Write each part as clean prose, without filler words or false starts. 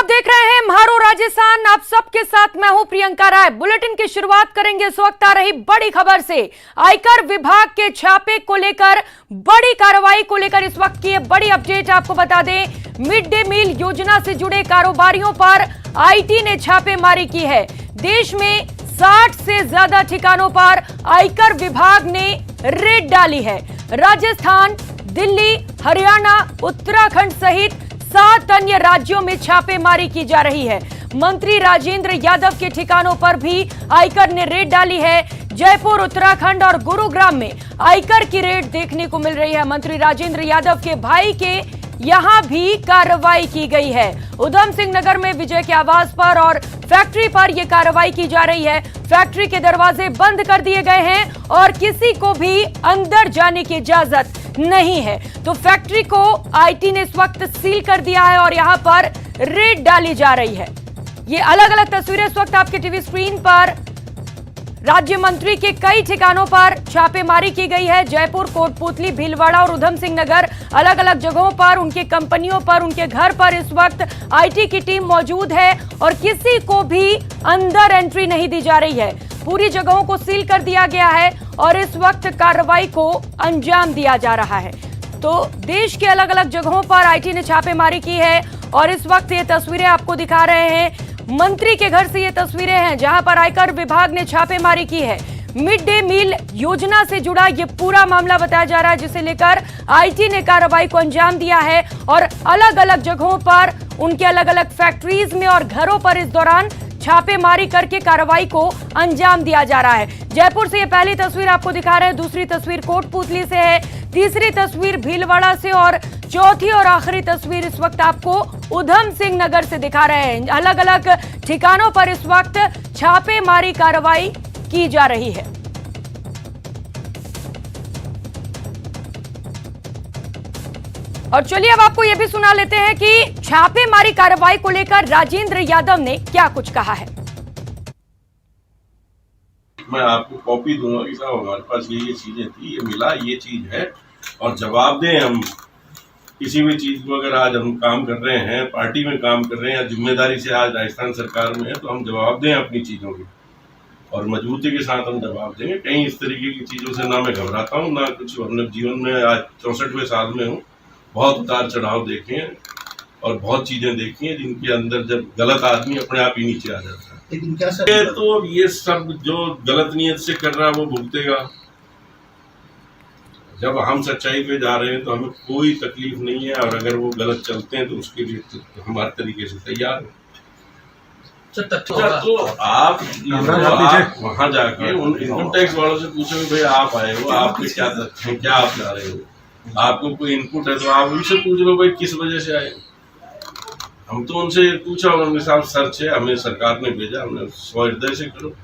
देख रहे हैं म्हारो राजस्थान। आप सबके साथ मैं हूं प्रियंका राय। बुलेटिन की शुरुआत करेंगे इस वक्त आ रही बड़ी खबर से। आयकर विभाग के छापे को लेकर, बड़ी कार्रवाई को लेकर इस वक्त की बड़ी अपडेट आपको बता दें। मिड डे मील योजना से जुड़े कारोबारियों पर आईटी ने छापेमारी की है। देश में 60 से ज्यादा ठिकानों पर आयकर विभाग ने रेड डाली है। राजस्थान, दिल्ली, हरियाणा, उत्तराखंड सहित 7 अन्य राज्यों में छापेमारी की जा रही है। मंत्री राजेंद्र यादव के ठिकानों पर भी आयकर ने रेड डाली है। जयपुर, उत्तराखंड और गुरुग्राम में आयकर की रेड देखने को मिल रही है। मंत्री राजेंद्र यादव के भाई के यहां भी कार्रवाई की गई है। उधम सिंह नगर में विजय के आवास पर और फैक्ट्री पर यह कार्रवाई की जा रही है। फैक्ट्री के दरवाजे बंद कर दिए गए हैं और किसी को भी अंदर जाने की इजाजत नहीं है। तो फैक्ट्री को आईटी ने इस वक्त सील कर दिया है और यहां पर रेड डाली जा रही है। ये अलग अलग तस्वीरें इस वक्त आपके टीवी स्क्रीन पर। राज्य मंत्री के कई ठिकानों पर छापेमारी की गई है। जयपुर, कोटपुतली, भीलवाड़ा और उधम सिंह नगर, अलग अलग जगहों पर, उनके कंपनियों पर, उनके घर पर इस वक्त आईटी की टीम मौजूद है और किसी को भी अंदर एंट्री नहीं दी जा रही है। पूरी जगहों को सील कर दिया गया है और इस वक्त कार्रवाई को अंजाम दिया जा रहा है। तो देश के अलग अलग जगहों पर आईटी ने छापेमारी की है और इस वक्त ये तस्वीरें आपको दिखा रहे हैं। मंत्री के घर से ये तस्वीरें हैं जहां पर आयकर विभाग ने छापेमारी की है। मिड डे मील योजना से जुड़ा ये पूरा मामला बताया जा रहा है, जिसे लेकर आईटी ने कार्रवाई को अंजाम दिया है और अलग अलग जगहों पर, उनके अलग अलग फैक्ट्रीज में और घरों पर इस दौरान छापेमारी करके कार्रवाई को अंजाम दिया जा रहा है। जयपुर से ये पहली तस्वीर आपको दिखा रहे हैं, दूसरी तस्वीर कोटपुतली से है, तीसरी तस्वीर भीलवाड़ा से और चौथी और आखिरी तस्वीर इस वक्त आपको उधम सिंह नगर से दिखा रहे हैं। अलग अलग ठिकानों पर इस वक्त छापेमारी कार्रवाई की जा रही है। और चलिए अब आपको यह भी सुना लेते हैं कि छापेमारी कार्रवाई को लेकर राजेंद्र यादव ने क्या कुछ कहा है। मैं आपको कॉपी दूंगा कि साहब हमारे पास ये चीजें थी, ये मिला, ये चीज है, और जवाब दें। हम किसी भी चीज को अगर आज हम काम कर रहे हैं, पार्टी में काम कर रहे हैं या जिम्मेदारी से आज राजस्थान सरकार में है, तो हम जवाब दें अपनी चीजों की और मजबूती के साथ हम जवाब देंगे। कहीं इस तरीके की चीजों से ना मैं घबराता हूँ ना कुछ। अपने जीवन में आज 64वें साल में हूँ, बहुत उतार चढ़ाव देखे हैं और बहुत चीजें देखी हैं जिनके अंदर जब गलत आदमी अपने आप ही नीचे आ जाता है। लेकिन क्या सर, तो ये सब जो गलत नियत से कर रहा है वो भुगतेगा। जब हम सच्चाई पे जा रहे हैं तो हमें कोई तकलीफ नहीं है, और अगर वो गलत चलते हैं तो उसके लिए तो हमारे तरीके से तैयार है। तो आप वहाँ जाके उन इनकम टैक्स वालों से पूछो कि भाई आप आए हो, आपके क्या तथ्य हैं, क्या आप ला रहे हो, आपको कोई इनपुट है तो आप उनसे पूछ लो भाई किस वजह से आए। हम तो उनसे पूछा, उन्होंने साहब सर्च है, हमें सरकार ने भेजा, हमने स्वहृदय से करो।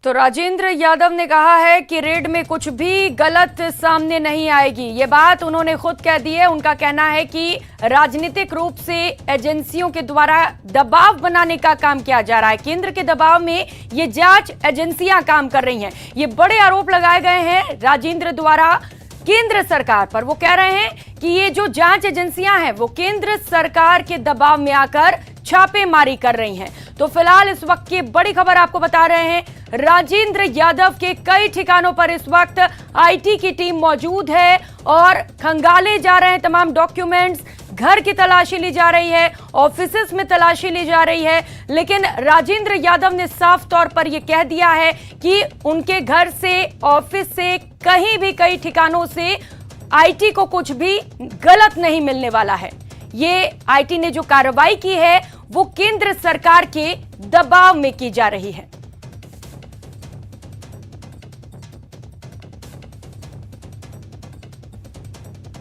तो राजेंद्र यादव ने कहा है कि रेड में कुछ भी गलत सामने नहीं आएगी। ये बात उन्होंने खुद कह दी है। उनका कहना है कि राजनीतिक रूप से एजेंसियों के द्वारा दबाव बनाने का काम किया जा रहा है। केंद्र के दबाव में ये जांच एजेंसियां काम कर रही हैं। ये बड़े आरोप लगाए गए हैं राजेंद्र द्वारा केंद्र सरकार पर। वो कह रहे हैं कि ये जो जांच एजेंसियां हैं वो केंद्र सरकार के दबाव में आकर छापेमारी कर रही हैं। तो फिलहाल इस वक्त की बड़ी खबर आपको बता रहे हैं, राजेंद्र यादव के कई ठिकानों पर इस वक्त आईटी की टीम मौजूद है और खंगाले जा रहे हैं तमाम डॉक्यूमेंट्स। घर की तलाशी ली जा रही है, ऑफिसेस में तलाशी ली जा रही है, लेकिन राजेंद्र यादव ने साफ तौर पर यह कह दिया है कि उनके घर से, ऑफिस से, कहीं भी कई ठिकानों से आईटी को कुछ भी गलत नहीं मिलने वाला है। ये आईटी ने जो कार्रवाई की है वो केंद्र सरकार के दबाव में की जा रही है।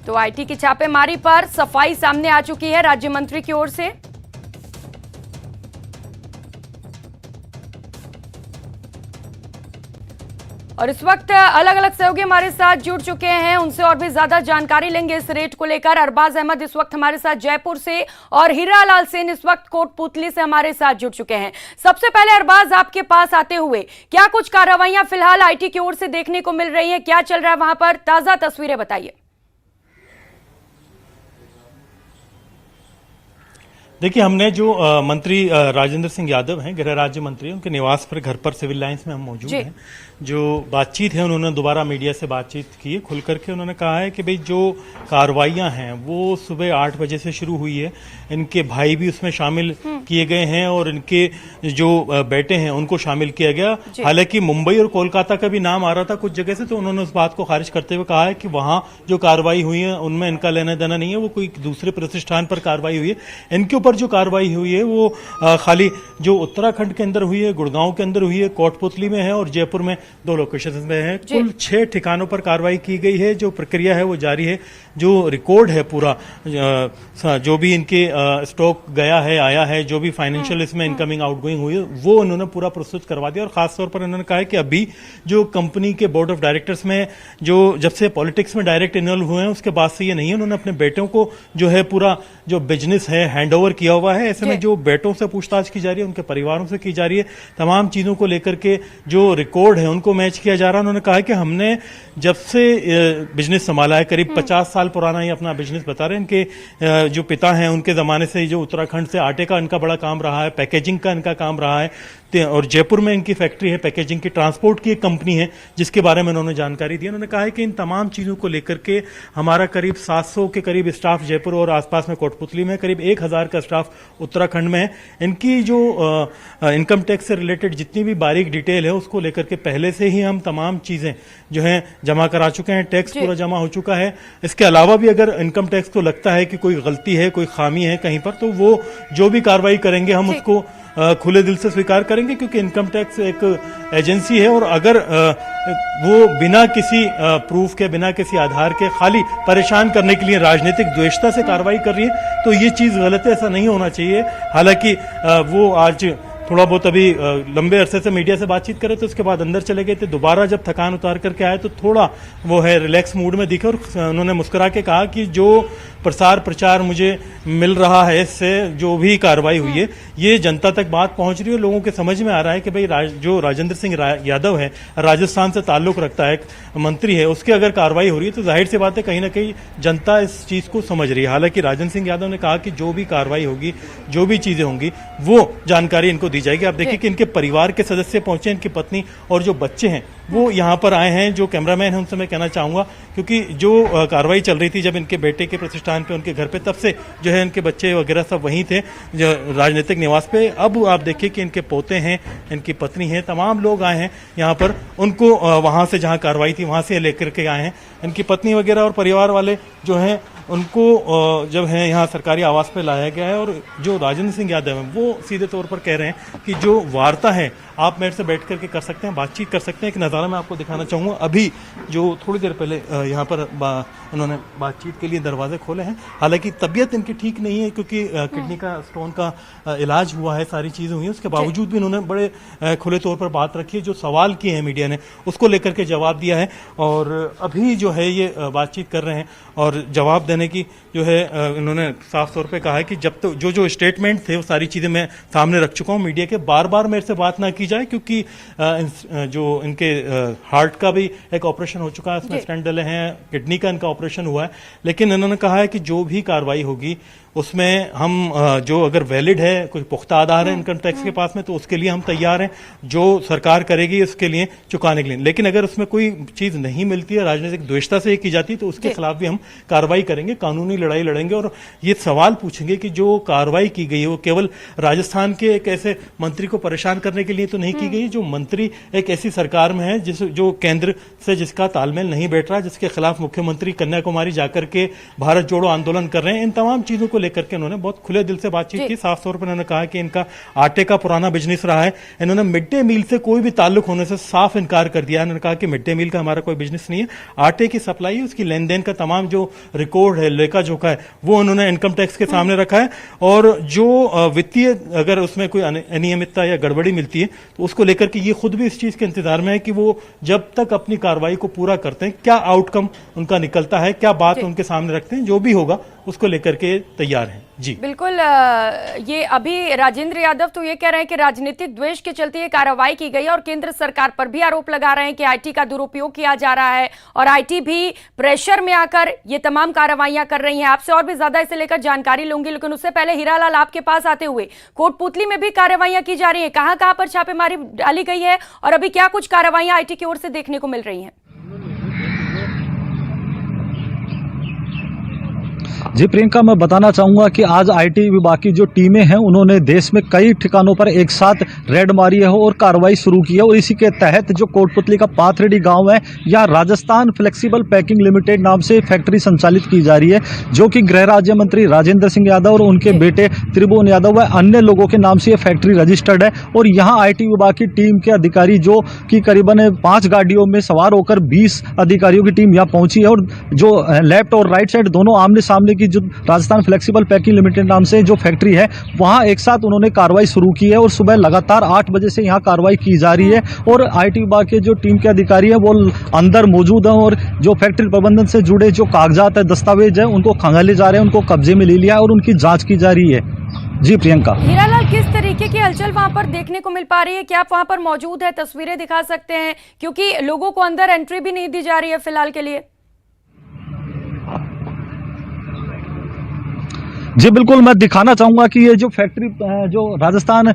तो आईटी की छापेमारी पर सफाई सामने आ चुकी है राज्य मंत्री की ओर से। और इस वक्त अलग अलग सहयोगी हमारे साथ जुड़ चुके हैं, उनसे और भी ज्यादा जानकारी लेंगे इस रेट को लेकर। अरबाज अहमद इस वक्त हमारे साथ जयपुर से और हीरालाल सेन इस वक्त कोटपुतली से हमारे साथ जुड़ चुके हैं। सबसे पहले अरबाज, आपके पास आते हुए क्या कुछ कार्रवाइयां फिलहाल आईटी की ओर से देखने को मिल रही है, क्या चल रहा है वहां पर, ताजा तस्वीरें बताइए। देखिए, हमने जो मंत्री राजेंद्र सिंह यादव हैं, गृह राज्य मंत्री, उनके निवास पर, घर पर, सिविल लाइंस में हम मौजूद हैं। जो बातचीत है, उन्होंने दोबारा मीडिया से बातचीत की है, खुल करके उन्होंने कहा है कि भाई जो कार्रवाइयां हैं वो सुबह 8 बजे से शुरू हुई है, इनके भाई भी उसमें शामिल किए गए हैं और इनके जो बेटे हैं उनको शामिल किया गया। हालांकि मुंबई और कोलकाता का भी नाम आ रहा था कुछ जगह से, तो उन्होंने उस बात को खारिज करते हुए कहा है कि वहां जो कार्रवाई हुई है उनमें इनका लेना देना नहीं है, वो कोई दूसरे प्रतिष्ठान पर कार्रवाई हुई है। इनके ऊपर जो कार्रवाई हुई है वो खाली जो उत्तराखंड के अंदर हुई है, गुड़गांव के अंदर हुई है, कोटपुतली में है और जयपुर में 2 लोकेशन में है। कुल 6 ठिकानों पर कार्रवाई की गई है। जो प्रक्रिया है वो जारी है। जो रिकॉर्ड है पूरा, जो भी इनके स्टॉक गया है, आया है, जो भी फाइनेंशियल इसमें इनकमिंग आउटगोइंग हुई है, वो उन्होंने पूरा प्रस्तुत करवा दिया। और खासतौर पर उन्होंने कहा है कि अभी जो कंपनी के बोर्ड ऑफ डायरेक्टर्स में जो जब से पॉलिटिक्स में डायरेक्ट इन्वॉल्व हुए हैं उसके बाद से ये नहीं है, उन्होंने अपने बेटों को जो है पूरा जो बिजनेस है हैंडओवर किया हुआ है। ऐसे में जो बेटों से पूछताछ की जा रही है, उनके परिवारों से की जा रही है, तमाम चीजों को लेकर के जो रिकॉर्ड है उनको मैच किया जा रहा है। उन्होंने कहा कि हमने जब से बिजनेस संभाला है, करीब 50 साल पुराना ये अपना बिजनेस बता रहे हैं। इनके जो पिता हैं उनके जमाने से जो उत्तराखंड से आटे का इनका बड़ा काम रहा है, पैकेजिंग का इनका काम रहा है, और जयपुर में इनकी फैक्ट्री है पैकेजिंग की, ट्रांसपोर्ट की एक कंपनी है जिसके बारे में उन्होंने जानकारी दी। उन्होंने कहा है कि इन तमाम चीजों को लेकर के हमारा करीब 700 के करीब स्टाफ जयपुर और आसपास में कोटपुतली में, करीब 1000 का स्टाफ उत्तराखंड में है। इनकी जो इनकम टैक्स से रिलेटेड जितनी भी बारीक डिटेल है उसको लेकर के पहले से ही हम तमाम चीजें जो है जमा करा चुके हैं, टैक्स पूरा जमा हो चुका है। इसके अलावा भी अगर इनकम टैक्स को लगता है कि कोई गलती है, कोई खामी है कहीं पर, तो वो जो भी कार्रवाई करेंगे हम उसको खुले दिल से स्वीकार करेंगे, क्योंकि इनकम टैक्स एक एजेंसी है और अगर वो बिना किसी प्रूफ के, बिना किसी आधार के, खाली परेशान करने के लिए राजनीतिक द्वेषता से कार्रवाई कर रही है तो ये चीज गलत है, ऐसा नहीं होना चाहिए। हालांकि वो आज थोड़ा बहुत अभी लंबे अरसे से मीडिया से बातचीत करे तो उसके बाद अंदर चले गए थे। दोबारा जब थकान उतार करके आए तो थोड़ा वो है रिलैक्स मूड में दिखे और उन्होंने मुस्कुरा के कहा कि जो प्रसार प्रचार मुझे मिल रहा है, इससे जो भी कार्रवाई हुई है ये जनता तक बात पहुंच रही है। लोगों के समझ में आ रहा है कि भाई जो राजेंद्र सिंह यादव है, राजस्थान से ताल्लुक रखता है, एक मंत्री है, उसकी अगर कार्रवाई हो रही है तो जाहिर सी बात है कहीं ना कहीं जनता इस चीज को समझ रही है। हालांकि राजेंद्र सिंह यादव ने कहा कि जो भी कार्रवाई होगी, जो भी चीजें होंगी, वो जानकारी इनको दी जाएगी। आप देखिए कि इनके परिवार के सदस्य पहुंचे, इनकी पत्नी और जो बच्चे हैं वो यहाँ पर आए हैं। जो कैमरामैन है उनसे मैं कहना चाहूंगा, क्योंकि जो कार्रवाई चल रही थी जब इनके बेटे के प्रतिष्ठान पे, उनके घर पे, तब से जो है इनके बच्चे वगैरह सब वहीं थे जो राजनीतिक निवास पे। अब आप देखिए कि इनके पोते हैं, इनकी पत्नी है, तमाम लोग आए हैं यहाँ पर। उनको वहां से जहां कार्रवाई थी वहां से लेकर के आए हैं। इनकी पत्नी वगैरह और परिवार वाले जो हैं उनको जब है यहाँ सरकारी आवास पे लाया गया है। और जो राजेंद्र सिंह यादव हैं वो सीधे तौर पर कह रहे हैं कि जो वार्ता है आप मेरे से बैठ करके कर सकते हैं, बातचीत कर सकते हैं। एक नज़ारा मैं आपको दिखाना चाहूँगा। अभी जो थोड़ी देर पहले यहाँ पर उन्होंने बातचीत के लिए दरवाजे खोले हैं। हालांकि तबीयत इनकी ठीक नहीं है क्योंकि किडनी का स्टोन का इलाज हुआ है, सारी चीज़ें हुई हैं, उसके बावजूद भी उन्होंने बड़े खुले तौर पर बात रखी है। जो सवाल किए हैं मीडिया ने उसको लेकर के जवाब दिया है और अभी जो है ये बातचीत कर रहे हैं। और जवाब देने की जो है उन्होंने साफ तौर पे कहा है कि जब तो जो स्टेटमेंट थे वो सारी चीज़ें मैं सामने रख चुका हूँ मीडिया के, बार बार मेरे से बात ना की जाए, क्योंकि जो इनके हार्ट का भी एक ऑपरेशन हो चुका है, उसमें स्टेंट डले हैं, किडनी का इनका ऑपरेशन हुआ है। लेकिन इन्होंने कहा है कि जो भी कार्रवाई होगी उसमें हम जो अगर वैलिड है, कोई पुख्ता आधार है इनकम टैक्स के पास में, तो उसके लिए हम तैयार हैं, जो सरकार करेगी उसके लिए चुकाने के लिए। लेकिन अगर उसमें कोई चीज नहीं मिलती है, राजनीतिक द्वेषता से की जाती है, तो उसके खिलाफ भी हम कार्रवाई करेंगे, कानूनी लड़ाई लड़ेंगे और ये सवाल पूछेंगे कि जो कार्रवाई की गई है वो केवल राजस्थान के एक ऐसे मंत्री को परेशान करने के लिए तो नहीं की गई। जो मंत्री एक ऐसी सरकार में है जो केंद्र से जिसका तालमेल नहीं बैठ रहा, जिसके खिलाफ मुख्यमंत्री कन्याकुमारी जाकर के भारत जोड़ो आंदोलन कर रहे हैं, इन तमाम चीजों को लेकर के उन्होंने बहुत खुले दिल से बातचीत की। साफ तौर पर उन्होंने कहा कि इनका आटे का पुराना बिजनेस रहा है। इन्होंने मिड डे मील से कोई भी ताल्लुक होने से साफ इनकार कर दिया। उन्होंने कहा कि मिड डे मील का हमारा कोई बिजनेस नहीं है, आटे की सप्लाई, उसकी लेन देन का तमाम जो रिकॉर्ड है, लेखा जोखा है, वो उन्होंने इनकम टैक्स के सामने रखा है। और जो वित्तीय अगर उसमें कोई अनियमितता या गड़बड़ी मिलती है तो उसको लेकर के ये खुद भी इस चीज के इंतजार में है कि वो जब तक अपनी कार्रवाई को पूरा करते हैं, क्या आउटकम उनका निकलता है, क्या बात उनके सामने रखते हैं, जो भी होगा उसको लेकर के तैयार हैं। जी बिल्कुल। ये अभी राजेंद्र यादव तो ये कह रहे हैं कि राजनीतिक द्वेष के चलते ये कार्रवाई की गई और केंद्र सरकार पर भी आरोप लगा रहे हैं कि आईटी का दुरुपयोग किया जा रहा है और आईटी भी प्रेशर में आकर ये तमाम कार्रवाइयां कर रही हैं। आपसे और भी ज्यादा इसे लेकर जानकारी लूंगी, लेकिन उससे पहले हीरालाल, आपके पास आते हुए कोटपुतली में भी कार्रवाइयां की जा रही है, कहां कहां पर छापेमारी डाली गई है और अभी क्या कुछ कार्रवाइयां आईटी की ओर से देखने को मिल रही हैं? जी प्रियंका, मैं बताना चाहूंगा कि आज आईटी विभाग की जो टीमें हैं उन्होंने देश में कई ठिकानों पर एक साथ रेड मारी है और कार्रवाई शुरू की है और इसी के तहत जो कोटपुतली का पाथरेडी गांव है, यहाँ राजस्थान फ्लेक्सिबल पैकिंग लिमिटेड नाम से फैक्ट्री संचालित की जा रही है, जो कि गृह राज्य मंत्री राजेंद्र सिंह यादव और उनके बेटे त्रिभुवन यादव व अन्य लोगों के नाम से ये फैक्ट्री रजिस्टर्ड है। और यहाँ आईटी विभाग की टीम के अधिकारी जो कि करीबन 5 गाड़ियों में सवार होकर 20 अधिकारियों की टीम यहाँ पहुंची है और जो लेफ्ट और राइट साइड दोनों आमने सामने की जो राजस्थान फ्लेक्सिबल पैकिंग लिमिटेड नाम से जो फैक्ट्री है वहां एक साथ उन्होंने कार्रवाई शुरू की है और सुबह लगातार 8 बजे से यहां कार्रवाई की जा रही है और आईटी विभाग के जो टीम के अधिकारी है वो अंदर मौजूद हैं और जो फैक्ट्री प्रबंधन से जुड़े जो कागजात है, दस्तावेज है, उनको खंगाले जा रहे हैं, उनको कब्जे में ले लिया और उनकी जांच की जा रही है। जी प्रियंका। हीरालाल, किस तरीके की हलचल वहां पर देखने को मिल पा रही है? क्या आप वहां पर मौजूद है, तस्वीरें दिखा सकते हैं, क्योंकि लोगों को अंदर एंट्री भी नहीं दी जा रही है फिलहाल के लिए? जी बिल्कुल, मैं दिखाना चाहूंगा कि ये जो फैक्ट्री जो राजस्थान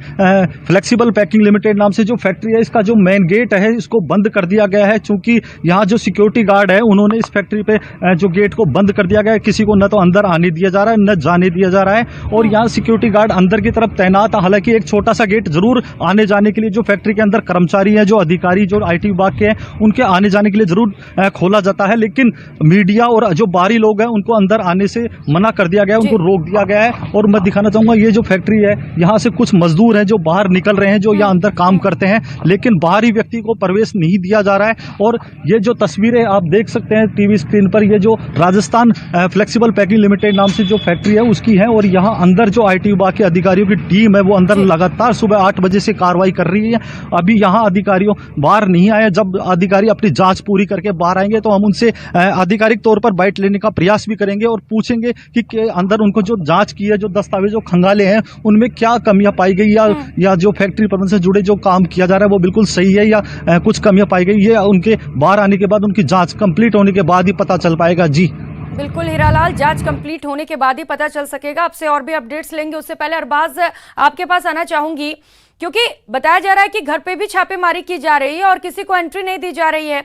फ्लेक्सिबल पैकिंग लिमिटेड नाम से जो फैक्ट्री है, इसका जो मेन गेट है इसको बंद कर दिया गया है, क्योंकि यहाँ जो सिक्योरिटी गार्ड है उन्होंने इस फैक्ट्री पे जो गेट को बंद कर दिया गया है। किसी को न तो अंदर आने दिया जा रहा है न जाने दिया जा रहा है और यहाँ सिक्योरिटी गार्ड अंदर की तरफ तैनात है। हालांकि एक छोटा सा गेट जरूर आने जाने के लिए जो फैक्ट्री के अंदर कर्मचारी हैं, जो अधिकारी, जो आईटी विभाग के हैं, उनके आने जाने के लिए जरूर खोला जाता है, लेकिन मीडिया और जो बाहरी लोग हैं उनको अंदर आने से मना कर दिया गया है, उनको रोक दिया गया है। और मैं दिखाना चाहूंगा ये जो फैक्ट्री है, यहाँ से कुछ मजदूर हैं जो बाहर निकल रहे हैं, जो यहाँ अंदर काम करते हैं, लेकिन बाहरी व्यक्ति को प्रवेश नहीं दिया जा रहा है। और ये जो तस्वीरें आप देख सकते हैं टीवी स्क्रीन पर, ये जो राजस्थान फ्लेक्सिबल पैकिंग लिमिटेड नाम से जो फैक्ट्री है उसकी है और यहाँ अंदर जो आईटी विभाग के अधिकारियों की टीम है वो अंदर लगातार सुबह 8 बजे से कार्रवाई कर रही है। अभी यहाँ अधिकारियों बाहर नहीं आए, जब अधिकारी अपनी जांच पूरी करके बाहर आएंगे तो हम उनसे आधिकारिक तौर पर बाइट लेने का प्रयास भी करेंगे और पूछेंगे कि अंदर उनको जो जांच की है, जो दस्तावेज जो खंगाले हैं, उनमें क्या कमियां पाई गई या जो फैक्ट्री प्रबंधन से जुड़े जो काम किया जा रहा है वो बिल्कुल सही है या कुछ कमियां पाई गई, ये उनके बाहर आने के बाद, उनकी जांच कंप्लीट होने के बाद ही पता चल पाएगा। जी बिल्कुल हीरालाल, जांच कंप्लीट होने के बाद ही पता चल सकेगा। आपसे और भी अपडेट्स लेंगे, उससे पहले अरबाज आपके पास आना चाहूंगी, क्योंकि बताया जा रहा है कि घर पे भी छापेमारी की जा रही है और किसी को एंट्री नहीं दी जा रही है।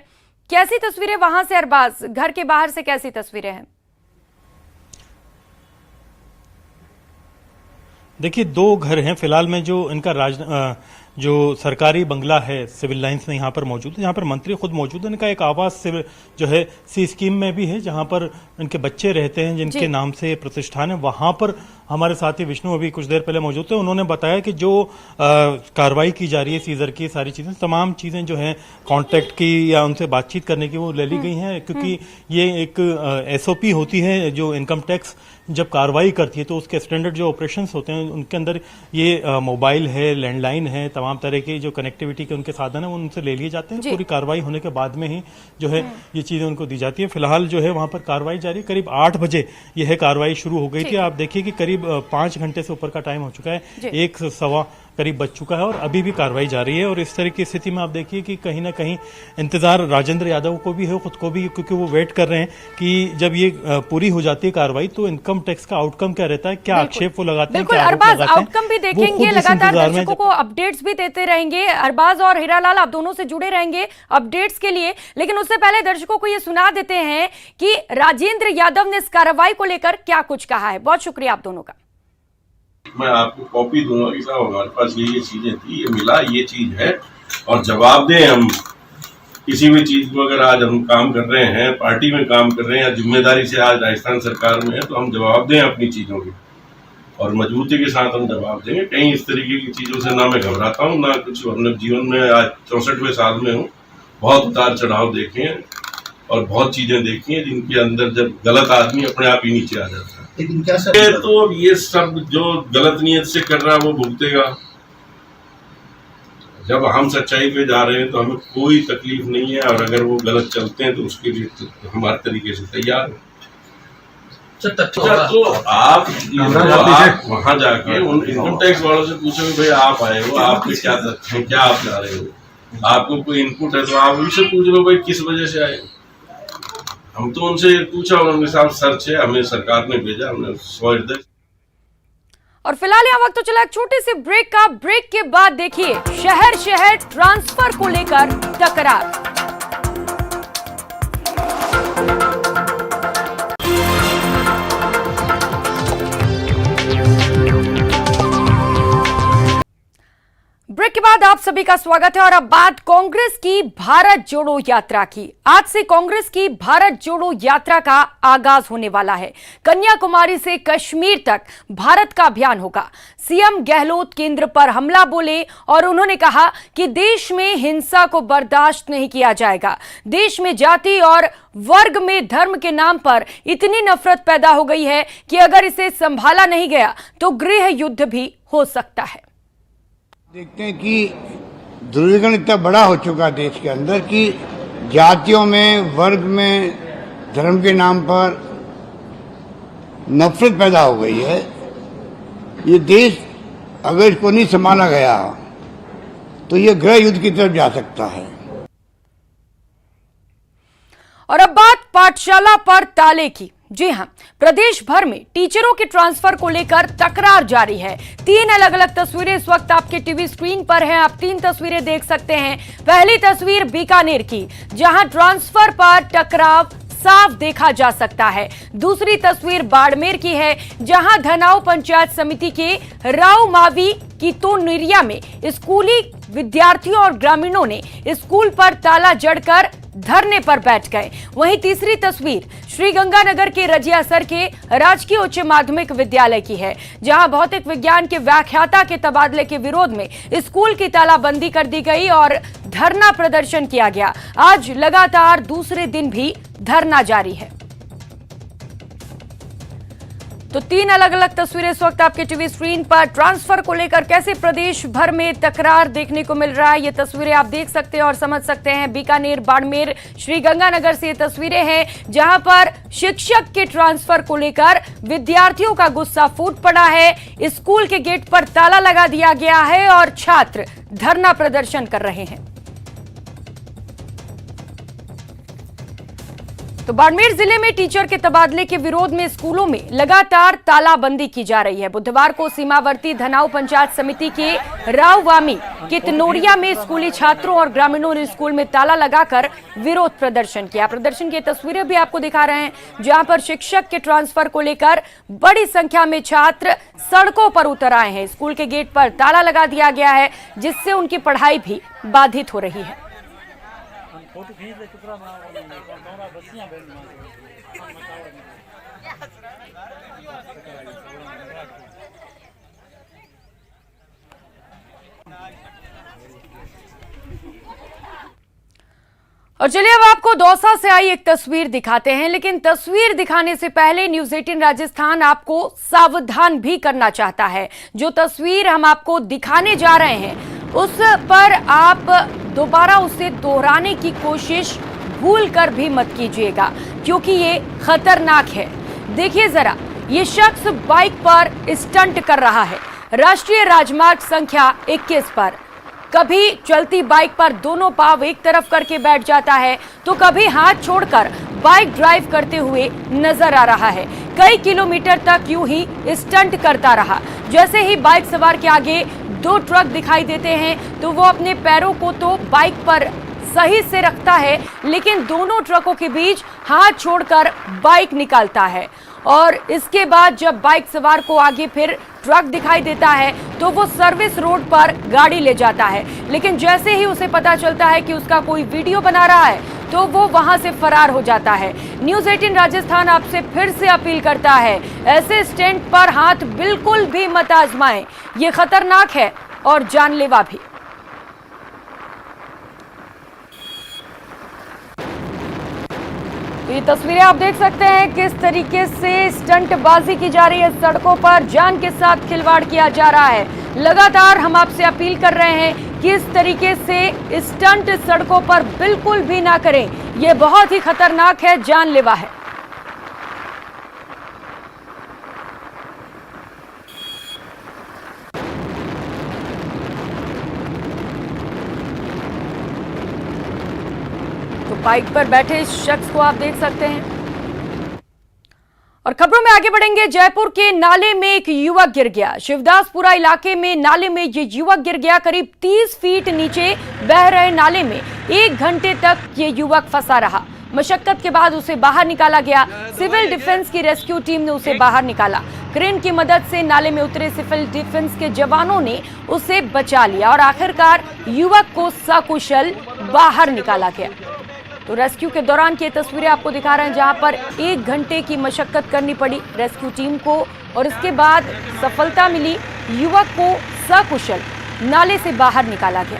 कैसी तस्वीरें वहां से अरबाज, घर के बाहर से कैसी तस्वीरें हैं? देखिए, 2 घर हैं फिलहाल में जो इनका जो सरकारी बंगला है सिविल लाइंस में यहाँ पर मौजूद है, जहाँ पर मंत्री खुद मौजूद है। इनका एक आवास सिविल जो है सी स्कीम में भी है, जहाँ पर इनके बच्चे रहते हैं, जिनके नाम से प्रतिष्ठान है। वहां पर हमारे साथी विष्णु अभी कुछ देर पहले मौजूद थे, उन्होंने बताया कि जो कार्रवाई की जा रही है सीजर की, सारी चीजें, तमाम चीजें जो हैं कॉन्टैक्ट की या उनसे बातचीत करने की वो ले ली गई हैं, क्योंकि ये एक SOP होती है जो इनकम टैक्स जब कार्रवाई करती है तो उसके स्टैंडर्ड जो ऑपरेशंस होते हैं उनके अंदर ये मोबाइल है, लैंडलाइन है, तमाम तरह की जो कनेक्टिविटी के उनके साधन है वो उनसे ले लिए जाते हैं। पूरी कार्रवाई होने के बाद में ही जो है ये चीजें उनको दी जाती है। फिलहाल जो है वहां पर कार्रवाई जारी, करीब 8 बजे यह कार्रवाई शुरू हो गई थी। आप देखिए कि करीब 5 घंटे से ऊपर का टाइम हो चुका है, 1 करीब बच चुका है और अभी भी कार्रवाई जारी है। और इस तरह की स्थिति में आप देखिए कि कहीं ना कहीं इंतजार राजेंद्र यादव को भी है, खुद को भी, क्योंकि वो वेट कर रहे हैं कि जब ये पूरी हो जाती है कार्रवाई तो इनकम टैक्स का आउटकम क्या रहता है, क्या आक्षेप वो लगाते हैं, क्या आरोप लगाते हैं, आउटकम भी देखेंगे, लगातार दर्शकों को अपडेट्स भी देते रहेंगे। अरबाज और हीरालाल, आप दोनों से जुड़े रहेंगे अपडेट्स के लिए, लेकिन उससे पहले दर्शकों को ये सुना देते हैं कि राजेंद्र यादव ने इस कार्रवाई को लेकर क्या कुछ कहा है। बहुत शुक्रिया आप दोनों का। मैं आपको कॉपी दूंगा कि साहब हमारे पास ये चीजें थी, ये मिला, ये चीज है, और जवाब दें हम किसी भी चीज को। अगर आज हम काम कर रहे हैं, पार्टी में काम कर रहे हैं या जिम्मेदारी से आज राजस्थान सरकार में है, तो हम जवाब दें अपनी चीजों के और मजबूती के साथ हम जवाब देंगे। कहीं इस तरीके की चीजों से ना मैं घबराता हूँ ना कुछ। अपने जीवन में आज 64वें साल में हूँ, बहुत उतार चढ़ाव देखे हैं और बहुत चीजें देखी हैं जिनके अंदर जब गलत आदमी अपने आप ही नीचे आ जाता है। लेकिन क्या सर, तो ये सब जो गलत नियत से कर रहा है वो भुगतेगा। जब हम सच्चाई पे जा रहे हैं तो हमें कोई तकलीफ नहीं है, और अगर वो गलत चलते हैं तो उसके लिए तो हमारे तरीके से तैयार है। तो आप वहाँ जाके उन इनकम टैक्स वालों से पूछो कि भाई आप आए हो, आपके क्या तथ्य, क्या आप जा रहे हो, आपको कोई इनपुट है तो आप उनसे पूछ लो भाई किस वजह से आए। हम तो उनसे पूछा, उन्होंने साहब सर्च है, हमें सरकार ने भेजा, हमने 100 और फिलहाल यहाँ वक्त तो चला एक छोटे से ब्रेक का। ब्रेक के बाद देखिए शहर शहर ट्रांसफर को लेकर टकरार। ब्रेक के बाद आप सभी का स्वागत है और अब बात कांग्रेस की भारत जोड़ो यात्रा की। आज से कांग्रेस की भारत जोड़ो यात्रा का आगाज होने वाला है। कन्याकुमारी से कश्मीर तक भारत का अभियान होगा। सीएम गहलोत केंद्र पर हमला बोले और उन्होंने कहा कि देश में हिंसा को बर्दाश्त नहीं किया जाएगा। देश में जाति और वर्ग में धर्म के नाम पर इतनी नफरत पैदा हो गई है कि अगर इसे संभाला नहीं गया तो गृह युद्ध भी हो सकता है। देखते हैं कि ध्रुवीकरण इतना बड़ा हो चुका देश के अंदर कि जातियों में, वर्ग में, धर्म के नाम पर नफरत पैदा हो गई है। ये देश अगर इसको नहीं संभाला गया तो ये गृह युद्ध की तरफ जा सकता है। और अब बात पाठशाला पर ताले की। जी हां, प्रदेश भर में टीचरों के ट्रांसफर को लेकर तकरार जारी है। 3 अलग अलग तस्वीरें इस वक्त आपके टीवी स्क्रीन पर हैं। आप 3 तस्वीरें देख सकते हैं। पहली तस्वीर बीकानेर की, जहां ट्रांसफर पर टकराव साफ देखा जा सकता है। दूसरी तस्वीर बाड़मेर की है, जहां धनाऊ पंचायत समिति के राव मावी की तो निरिया में स्कूली विद्यार्थियों और ग्रामीणों ने स्कूल पर ताला जड़कर धरने पर बैठ गए। वहीं तीसरी तस्वीर श्रीगंगानगर के रजियासर के राजकीय उच्च माध्यमिक विद्यालय की है, जहां भौतिक विज्ञान के व्याख्याता के तबादले के विरोध में स्कूल की तालाबंदी कर दी गई और धरना प्रदर्शन किया गया। आज लगातार दूसरे दिन भी धरना जारी है। तो 3 अलग अलग तस्वीरें इस वक्त आपके टीवी स्क्रीन पर ट्रांसफर को लेकर कैसे प्रदेश भर में तकरार देखने को मिल रहा है, ये तस्वीरें आप देख सकते हैं और समझ सकते हैं। बीकानेर, बाड़मेर, श्रीगंगानगर से ये तस्वीरें हैं, जहां पर शिक्षक के ट्रांसफर को लेकर विद्यार्थियों का गुस्सा फूट पड़ा है। स्कूल के गेट पर ताला लगा दिया गया है और छात्र धरना प्रदर्शन कर रहे हैं। तो बाड़मेर जिले में टीचर के तबादले के विरोध में स्कूलों में लगातार तालाबंदी की जा रही है। बुधवार को सीमावर्ती धनाऊ पंचायत समिति के राववामी कितनोरिया में स्कूली छात्रों और ग्रामीणों ने स्कूल में ताला लगाकर विरोध प्रदर्शन किया। प्रदर्शन की तस्वीरें भी आपको दिखा रहे हैं, जहां पर शिक्षक के ट्रांसफर को लेकर बड़ी संख्या में छात्र सड़कों पर उतर आए हैं। स्कूल के गेट पर ताला लगा दिया गया है, जिससे उनकी पढ़ाई भी बाधित हो रही है। और चलिए अब आपको दौसा से आई एक तस्वीर दिखाते हैं, लेकिन तस्वीर दिखाने से पहले न्यूज़ 18 राजस्थान आपको सावधान भी करना चाहता है। जो तस्वीर हम आपको दिखाने जा रहे हैं उस पर आप दोबारा उसे दोहराने की कोशिश भूल कर भी मत कीजिएगा, क्योंकि ये खतरनाक है। देखिए जरा, ये शख्स बाइक पर स्टंट कर रहा है राष्ट्रीय राजमार्ग संख्या 21 पर। कभी चलती बाइक पर दोनों पांव एक तरफ करके बैठ जाता है, तो कभी हाथ छोड़कर बाइक ड्राइव करते हुए नजर आ रहा है। कई किलोमीटर तक यूं ही स्टंट करता रहा। जैसे ही बाइक सवार के आगे 2 ट्रक दिखाई देते हैं तो वो अपने पैरों को तो बाइक पर सही से रखता है, लेकिन दोनों ट्रकों के बीच हाथ छोड़कर बाइक निकालता है। और इसके बाद जब बाइक सवार को आगे फिर ट्रक दिखाई देता है तो वो सर्विस रोड पर गाड़ी ले जाता है, लेकिन जैसे ही उसे पता चलता है कि उसका कोई वीडियो बना रहा है तो वो वहां से फरार हो जाता है। न्यूज़ 18 राजस्थान आपसे फिर से अपील करता है, ऐसे स्टंट पर हाथ बिल्कुल भी मत आजमाएं, ये खतरनाक है और जानलेवा भी। तो ये तस्वीरें आप देख सकते हैं किस तरीके से स्टंटबाजी की जा रही है। सड़कों पर जान के साथ खिलवाड़ किया जा रहा है। लगातार हम आपसे अपील कर रहे हैं कि इस तरीके से स्टंट सड़कों पर बिल्कुल भी ना करें, यह बहुत ही खतरनाक है, जानलेवा है। बाइक पर बैठे इस शख्स को आप देख सकते हैं। और खबरों में आगे बढ़ेंगे। जयपुर के नाले में एक युवक गिर गया। शिवदासपुरा इलाके में नाले में ये युवक गिर गया। करीब 30 फीट नीचे बह रहे नाले में 1 घंटे तक ये युवक फंसा रहा। मशक्कत के बाद उसे बाहर निकाला गया। सिविल डिफेंस की रेस्क्यू टीम ने उसे बाहर निकाला। क्रेन की मदद से नाले में उतरे सिविल डिफेंस के जवानों ने उसे बचा लिया और आखिरकार युवक को सकुशल बाहर निकाला गया। तो रेस्क्यू के दौरान की तस्वीरें आपको दिखा रहे हैं, जहां पर 1 घंटे की मशक्कत करनी पड़ी रेस्क्यू टीम को और इसके बाद सफलता मिली। युवक को सकुशल नाले से बाहर निकाला गया।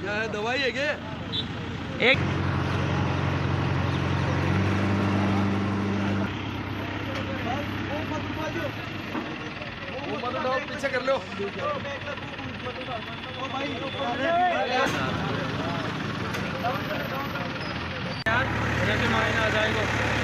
क्या है, दवाई है क्या? एक पीछे कर लो। आ जाएगा।